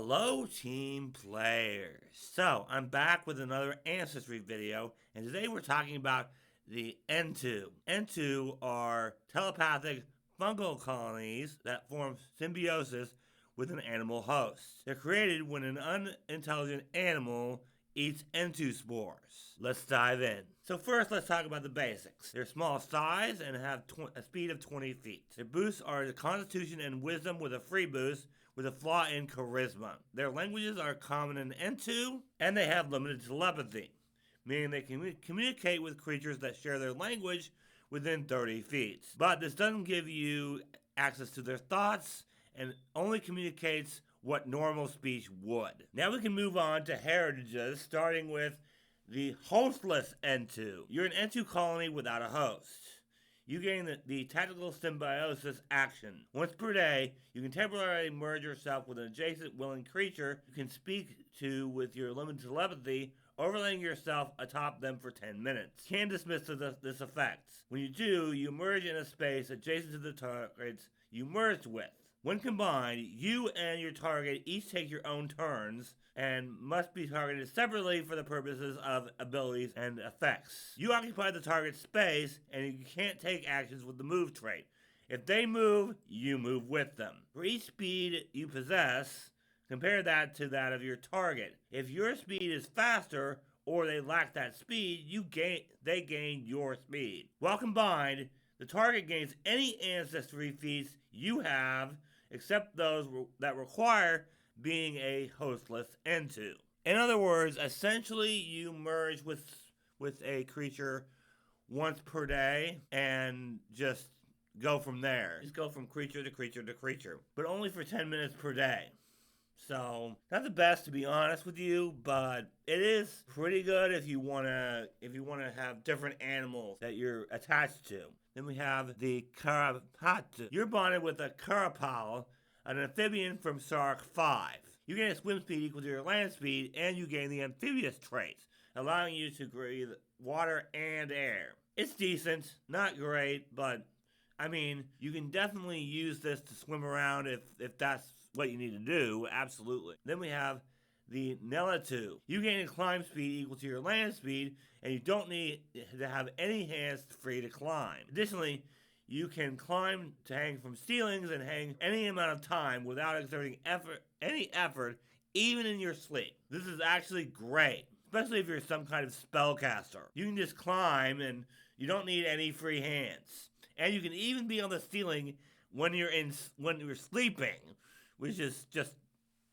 Hello team players. So I'm back with another Ancestry video, and today we're talking about the entu. Entu are telepathic fungal colonies that form symbiosis with an animal host. They're created when an unintelligent animal eats entu spores. Let's dive in. So first, let's talk about the basics. They're small size and have a speed of 20 feet. Their boosts are the Constitution and Wisdom with a free boost, with a flaw in Charisma. Their languages are common in Entu, and they have limited telepathy, meaning they can communicate with creatures that share their language within 30 feet. But this doesn't give you access to their thoughts, and only communicates what normal speech would. Now we can move on to heritages, starting with the hostless Entu. You're an Entu colony without a host. You gain the tactical symbiosis action. Once per day, you can temporarily merge yourself with an adjacent willing creature you can speak to with your limited telepathy, overlaying yourself atop them for 10 minutes. You can dismiss this effect. When you do, you merge in a space adjacent to the targets you merged with. When combined, you and your target each take your own turns and must be targeted separately for the purposes of abilities and effects. You occupy the target's space, and you can't take actions with the move trait. If they move, you move with them. For each speed you possess, compare that to that of your target. If your speed is faster, or they lack that speed, they gain your speed. While combined, the target gains any ancestry feats you have, except those that require being a hostless entu. In other words, essentially you merge with a creature once per day and just go from there. Just go from creature to creature to creature, but only for 10 minutes per day. So, not the best, to be honest with you, but it is pretty good if you wanna have different animals that you're attached to. Then we have the Karapatu. You're bonded with a Karapal, an amphibian from Sark 5. You gain a swim speed equal to your land speed, and you gain the amphibious trait, allowing you to breathe water and air. It's decent, not great, but I mean, you can definitely use this to swim around if that's what you need to do, absolutely. Then we have the Nelatu. You gain a climb speed equal to your land speed, and you don't need to have any hands free to climb. Additionally, you can climb to hang from ceilings and hang any amount of time without exerting any effort, even in your sleep. This is actually great, especially if you're some kind of spellcaster. You can just climb, and you don't need any free hands. And you can even be on the ceiling when you're sleeping, which is just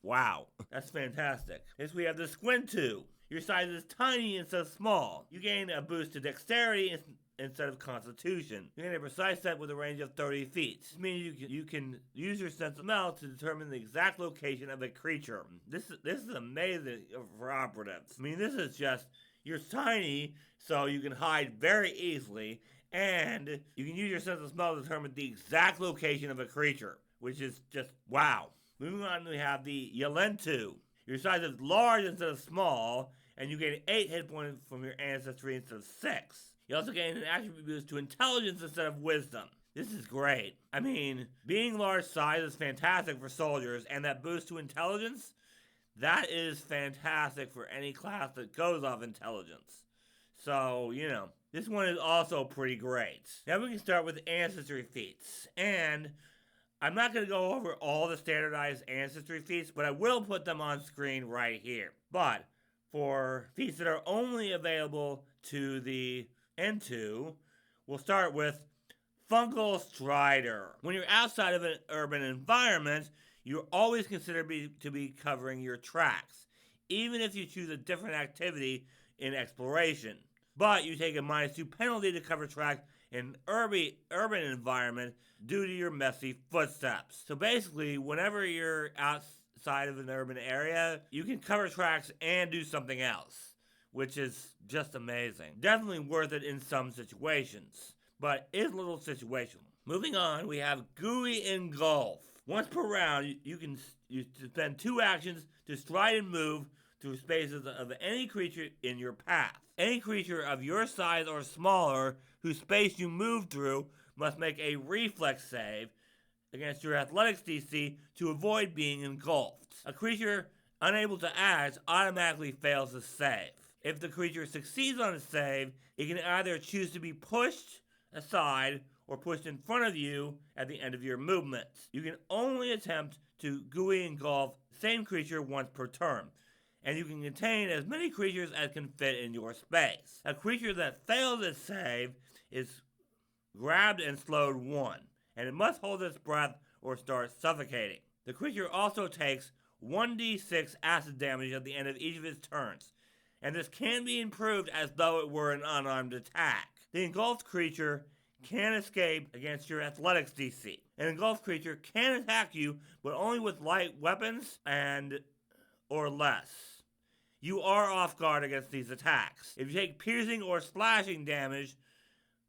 wow. That's fantastic. Next we have the Squintu. Your size is tiny instead of small. You gain a boost to dexterity instead of constitution. You gain a precise set with a range of 30 feet. This means you can use your sense of smell to determine the exact location of a creature. This is amazing for operatives. I mean, this is just, you're tiny, so you can hide very easily, and you can use your sense of smell to determine the exact location of a creature, which is just wow. Moving on, we have the Yalentu. Your size is large instead of small, and you gain 8 hit points from your ancestry instead of 6. You also gain an attribute boost to intelligence instead of wisdom. This is great. I mean, being large size is fantastic for soldiers, and that boost to intelligence, that is fantastic for any class that goes off intelligence. So, this one is also pretty great. Now we can start with ancestry feats. And I'm not going to go over all the standardized ancestry feats, but I will put them on screen right here. But for feats that are only available to the Entu, we'll start with Fungal Strider. When you're outside of an urban environment, you're always considered to be covering your tracks, even if you choose a different activity in exploration. But you take a -2 penalty to cover tracks in an urban environment due to your messy footsteps. So basically, whenever you're outside of an urban area, you can cover tracks and do something else, which is just amazing. Definitely worth it in some situations, but is a little situational. Moving on, we have Gooey Engulf. Once per round, you spend 2 actions to stride and move through spaces of any creature in your path. Any creature of your size or smaller whose space you move through must make a reflex save against your athletics DC to avoid being engulfed. A creature unable to act automatically fails to save. If the creature succeeds on a save, it can either choose to be pushed aside or pushed in front of you at the end of your movement. You can only attempt to gooey engulf the same creature once per turn, and you can contain as many creatures as can fit in your space. A creature that fails its save is grabbed and slowed 1, and it must hold its breath or start suffocating. The creature also takes 1d6 acid damage at the end of each of its turns, and this can be improved as though it were an unarmed attack. The engulfed creature can escape against your athletics DC. An engulfed creature can attack you, but only with light weapons and or less. You are off guard against these attacks. If you take piercing or slashing damage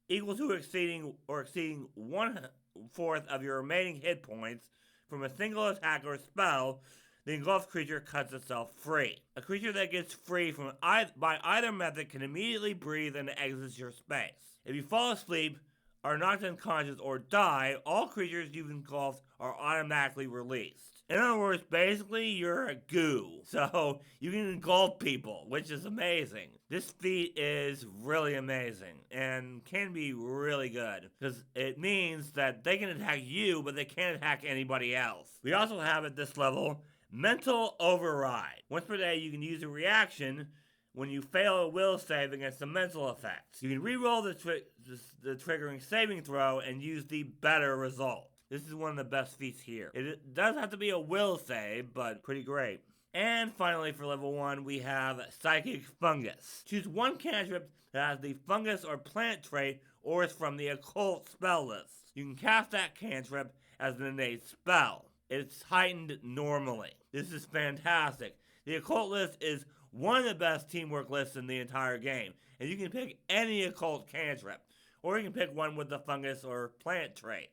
equal to exceeding 1/4 of your remaining hit points from a single attack or spell, the engulfed creature cuts itself free. A creature that gets free by either method can immediately breathe and exits your space. If you fall asleep, are knocked unconscious, or die, all creatures you've engulfed are automatically released. In other words, basically, you're a goo. So you can engulf people, which is amazing. This feat is really amazing and can be really good because it means that they can attack you, but they can't attack anybody else. We also have at this level Mental Override. Once per day, you can use a reaction when you fail a will save against a mental effect. You can re-roll the triggering saving throw and use the better result. This is one of the best feats here. It does have to be a will save, but pretty great. And finally, for level 1, we have Psychic Fungus. Choose one cantrip that has the fungus or plant trait or is from the occult spell list. You can cast that cantrip as an innate spell. It's heightened normally. This is fantastic. The occult list is one of the best teamwork lists in the entire game, and you can pick any occult cantrip, or you can pick one with the fungus or plant trait.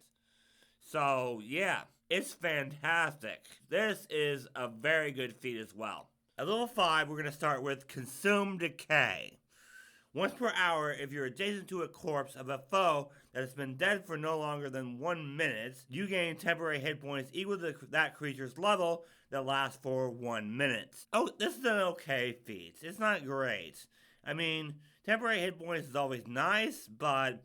So yeah, it's fantastic. This is a very good feat as well. At level 5, we're going to start with Consume Decay. Once per hour, if you're adjacent to a corpse of a foe that has been dead for no longer than 1 minute, you gain temporary hit points equal to that creature's level that lasts for 1 minute. Oh, this is an okay feat. It's not great. I mean, temporary hit points is always nice, but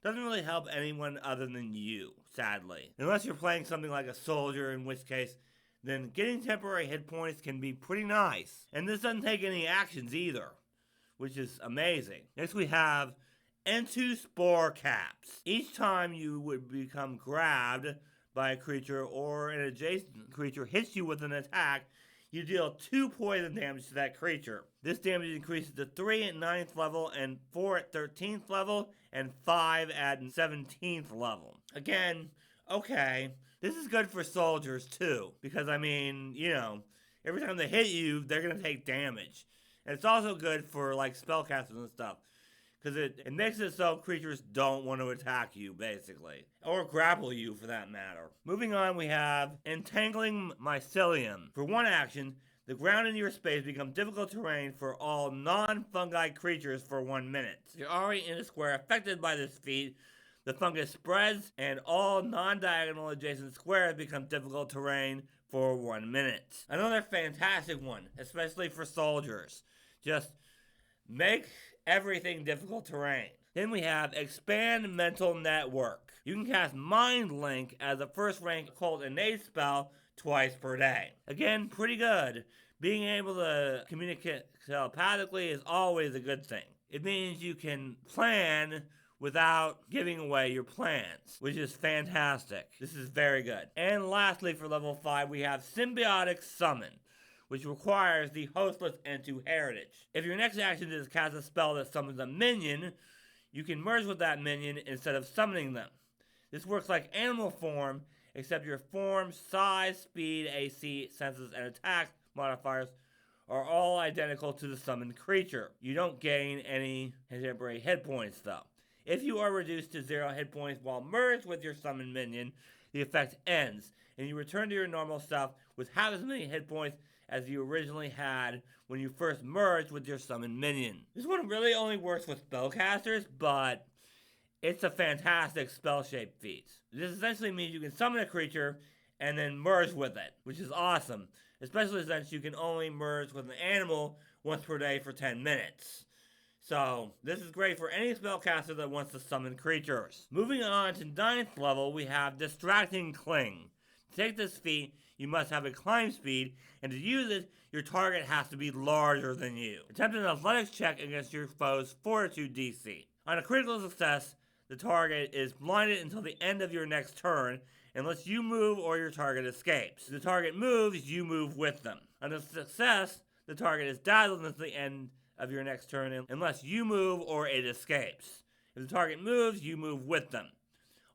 doesn't really help anyone other than you, sadly. Unless you're playing something like a soldier, in which case, then getting temporary hit points can be pretty nice. And this doesn't take any actions either, which is amazing. Next we have Entu Spore Caps. Each time you would become grabbed by a creature or an adjacent creature hits you with an attack, you deal 2 poison damage to that creature. This damage increases to 3 at 9th level and 4 at 13th level and 5 at 17th level. Again, okay, this is good for soldiers too, because I mean, you know, every time they hit you, they're going to take damage. And it's also good for like spellcasters and stuff, because it makes it so creatures don't want to attack you, basically. Or grapple you, for that matter. Moving on, we have Entangling Mycelium. For one action, the ground in your space becomes difficult terrain for all non-fungi creatures for 1 minute. If you're already in a square affected by this feat, the fungus spreads, and all non-diagonal adjacent squares become difficult terrain for 1 minute. Another fantastic one, especially for soldiers. Just make everything difficult terrain. Then we have Expand Mental Network. You can cast Mind Link as a first rank occult innate spell twice per day. Again, pretty good. Being able to communicate telepathically is always a good thing. It means you can plan without giving away your plans, which is fantastic. This is very good. And lastly, for level 5, we have Symbiotic Summon, which requires the hostless Entu heritage. If your next action is to cast a spell that summons a minion, you can merge with that minion instead of summoning them. This works like animal form, except your form, size, speed, AC, senses, and attack modifiers are all identical to the summoned creature. You don't gain any temporary hit points though. If you are reduced to 0 hit points while merged with your summoned minion, the effect ends, and you return to your normal self with half as many hit points as you originally had when you first merged with your summoned minion. This one really only works with spellcasters, but It's a fantastic spell-shaped feat. This essentially means you can summon a creature and then merge with it, which is awesome, especially since you can only merge with an animal once per day for 10 minutes. So, this is great for any spellcaster that wants to summon creatures. Moving on to 9th level, we have Distracting Cling. To take this feat, you must have a climb speed, and to use it, your target has to be larger than you. Attempt an athletics check against your foe's fortitude DC. On a critical success, the target is blinded until the end of your next turn, unless you move or your target escapes. If the target moves, you move with them. On a success, the target is dazzled until the end of your next turn unless you move or it escapes. If the target moves, you move with them.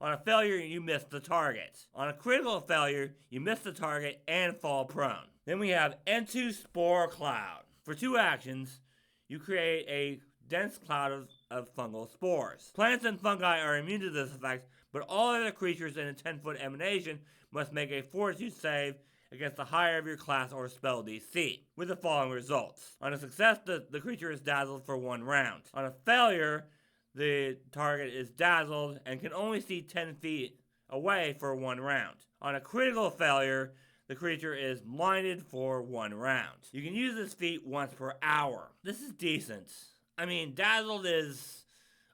On a failure, you miss the target. On a critical failure, you miss the target and fall prone. Then we have Entu Spore Cloud. For 2 actions, you create a dense cloud of fungal spores. Plants and fungi are immune to this effect, but all other creatures in a 10-foot emanation must make a fortitude save against the higher of your class or spell DC, with the following results. On a success, the creature is dazzled for 1 round. On a failure, the target is dazzled and can only see 10 feet away for 1 round. On a critical failure, the creature is blinded for 1 round. You can use this feat once per hour. This is decent. I mean, dazzled is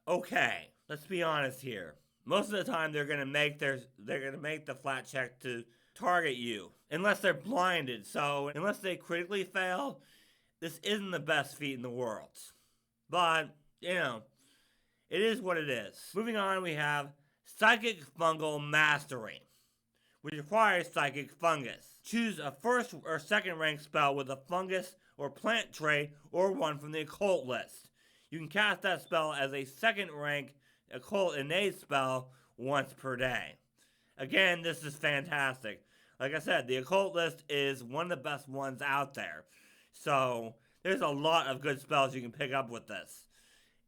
okay. Let's be honest here. Most of the time, they're gonna make the flat check to target you, unless they're blinded. So, unless they critically fail, this isn't the best feat in the world. But, you know, it is what it is. Moving on, we have Psychic Fungal Mastery, which requires Psychic Fungus. Choose a 1st or 2nd rank spell with a fungus or plant trait or one from the occult list. You can cast that spell as a 2nd rank occult innate spell once per day. Again, this is fantastic. Like I said, the occult list is one of the best ones out there. So, there's a lot of good spells you can pick up with this.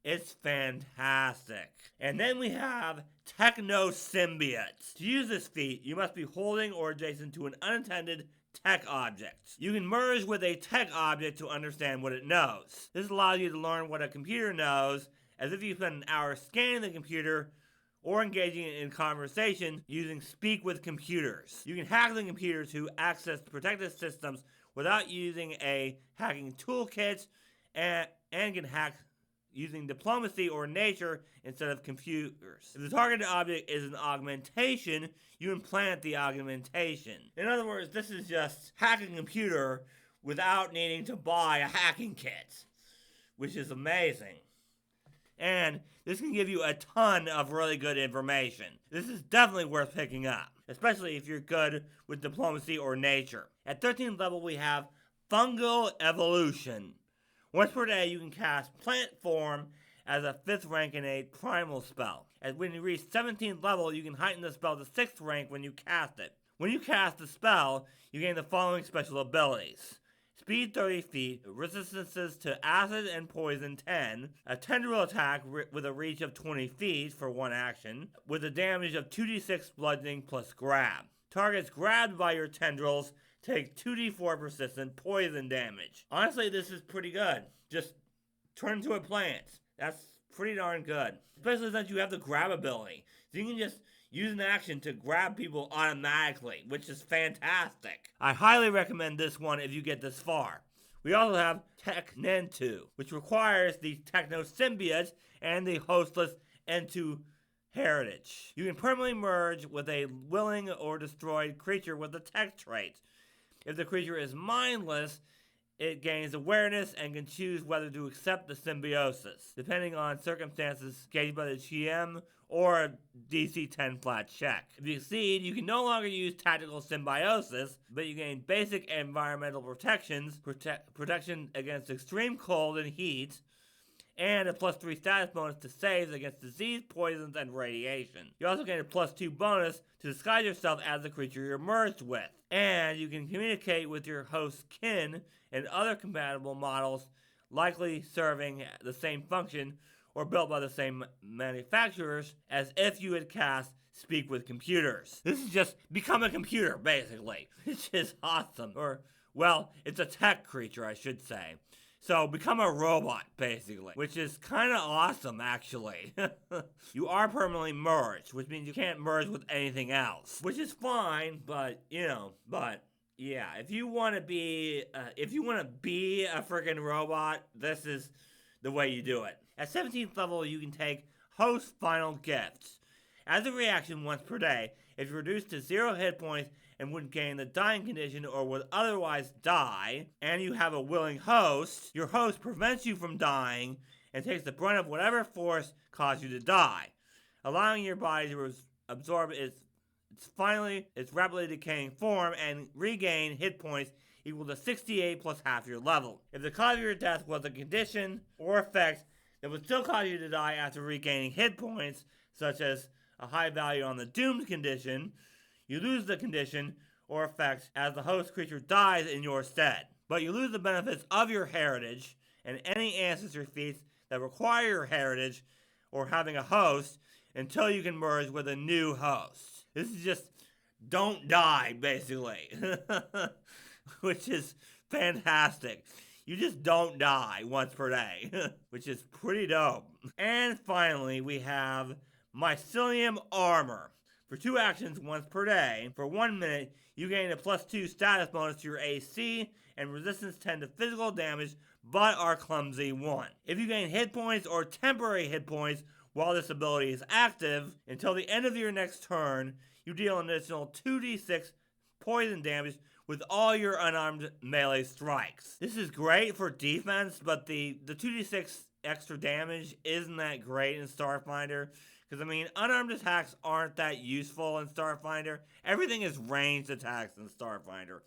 It's fantastic. And then we have Techno Symbiote. To use this feat, you must be holding or adjacent to an unintended tech object. You can merge with a tech object to understand what it knows. This allows you to learn what a computer knows, as if you spend an hour scanning the computer or engaging in conversation using Speak with Computers. You can hack the computer to access protected systems without using a hacking toolkit and can hack using diplomacy or nature instead of computers. If the targeted object is an augmentation, you implant the augmentation. In other words, this is just hacking a computer without needing to buy a hacking kit, which is amazing. And this can give you a ton of really good information. This is definitely worth picking up, especially if you're good with diplomacy or nature. At 13th level, we have Fungal Evolution. Once per day, you can cast Plant Form as a 5th rank innate primal spell. And when you reach 17th level, you can heighten the spell to 6th rank when you cast it. When you cast the spell, you gain the following special abilities. Speed 30 feet, resistances to acid and poison 10, a tendril attack with a reach of 20 feet for 1 action, with a damage of 2d6 bludgeoning plus grab. Targets grabbed by your tendrils take 2d4 persistent poison damage. Honestly, this is pretty good. Just turn into a plant. That's pretty darn good. Especially since you have the grab ability. So you can just use an action to grab people automatically, which is fantastic. I highly recommend this one if you get this far. We also have Entu, which requires the Techno Symbiote and the hostless Entu heritage. You can permanently merge with a willing or destroyed creature with a tech trait. If the creature is mindless, it gains awareness and can choose whether to accept the symbiosis, depending on circumstances gauged by the GM or a DC 10 flat check. If you succeed, you can no longer use tactical symbiosis, but you gain basic environmental protections, protection against extreme cold and heat, and a +3 status bonus to saves against disease, poisons, and radiation. You also gain a +2 bonus to disguise yourself as the creature you're merged with. And you can communicate with your host's kin and other compatible models likely serving the same function or built by the same manufacturers as if you had cast Speak with Computers. This is just become a computer, basically, which is awesome. Or, well, it's a tech creature, I should say. So become a robot, basically, which is kind of awesome, actually. You are permanently merged, which means you can't merge with anything else, which is fine, but, yeah, if you want to be a freaking robot, this is the way you do it. At 17th level, you can take Host Final Gifts. As a reaction once per day, if you're reduced to 0 hit points and would gain the dying condition or would otherwise die, and you have a willing host, your host prevents you from dying and takes the brunt of whatever force caused you to die, allowing your body to absorb its rapidly decaying form and regain hit points equal to 68 plus half your level. If the cause of your death was a condition or effect that would still cause you to die after regaining hit points, such as a high value on the doomed condition, you lose the condition or effect as the host creature dies in your stead. But you lose the benefits of your heritage and any ancestry feats that require your heritage or having a host until you can merge with a new host. This is just don't die, basically. Which is fantastic. You just don't die once per day, which is pretty dope. And finally, we have Mycelium Armor. For 2 actions once per day, for 1 minute, you gain a +2 status bonus to your AC and resistance 10 to physical damage, but are clumsy 1. If you gain hit points or temporary hit points while this ability is active, until the end of your next turn, you deal an additional 2d6 poison damage with all your unarmed melee strikes. This is great for defense, but the 2d6 extra damage isn't that great in Starfinder. Because, unarmed attacks aren't that useful in Starfinder. Everything is ranged attacks in Starfinder.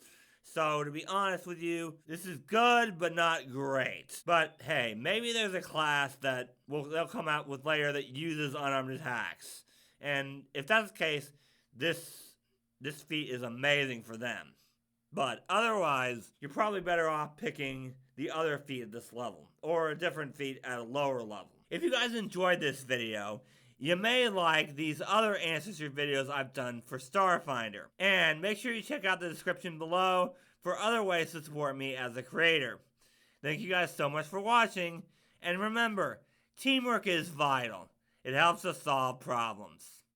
So, to be honest with you, this is good, but not great. But, hey, maybe there's a class that they'll come out with later that uses unarmed attacks. And if that's the case, this feat is amazing for them. But otherwise, you're probably better off picking the other feat at this level, or a different feat at a lower level. If you guys enjoyed this video, you may like these other Ancestry videos I've done for Starfinder. And make sure you check out the description below for other ways to support me as a creator. Thank you guys so much for watching, and remember, teamwork is vital. It helps us solve problems.